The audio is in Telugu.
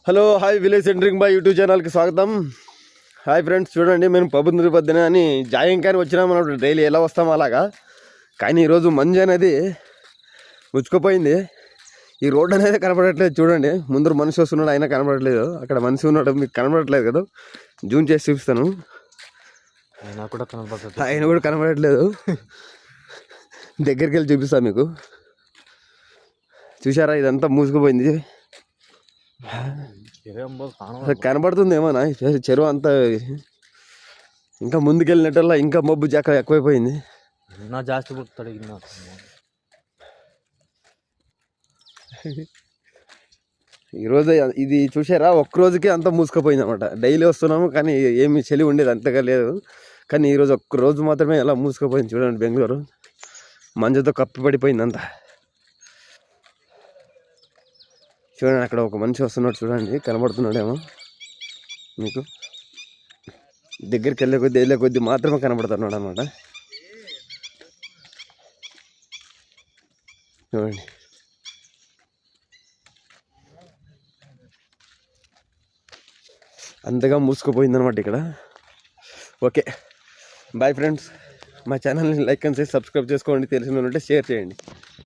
Hello hi village centering by YouTube ఛానల్కి స్వాగతం. హాయ్ ఫ్రెండ్స్, చూడండి మేము పొద్దున్న పొద్దున అని జాయింకాని వచ్చినాం అన్నప్పుడు డైలీ ఎలా వస్తాం అలాగా. కానీ ఈరోజు మంజు అనేది ముచ్చుకుపోయింది. ఈ రోడ్ అనేది కనపడట్లేదు. చూడండి, ముందర మనిషి వస్తున్నాడు, అయినా కనపడట్లేదు. అక్కడ మనిషి ఉన్నాడు, మీకు కనపడట్లేదు కదా. జూమ్ చేసి చూపిస్తాను. ఆయన కూడా కనపడట్లేదు. దగ్గరికి వెళ్ళి చూపిస్తాను మీకు. చూసారా, ఇదంతా మూసుకుపోయింది. కనబడుతుందేమోనా చెరువు అంతా. ఇంకా ముందుకెళ్ళినట్టల్లా ఇంకా మబ్బు జాక ఎక్కువైపోయింది. ఈరోజు ఇది చూసారా, ఒక్కరోజుకే అంతా మూసుకుపోయింది అనమాట. డైలీ వస్తున్నాము కానీ ఏమి చలి ఉండేది అంతగా లేదు. కానీ ఈరోజు ఒక్కరోజు మాత్రమే ఎలా మూసుకుపోయింది. చూడండి, బెంగళూరు మంచుతో కప్పి పడిపోయింది అంతా. చూడండి, అక్కడ ఒక మనిషి వస్తున్నాడు. చూడండి, కనబడుతున్నాడేమో మీకు. దగ్గరికి వెళ్ళే కొద్దీ మాత్రమే కనబడుతున్నాడు అనమాట. చూడండి, అంతగా మూసుకుపోయిందనమాట ఇక్కడ. Okay, bye friends. మా ఛానల్ని లైక్ అండ్ సబ్స్క్రైబ్ చేసుకోండి. తెలిసిందంటే షేర్ చేయండి.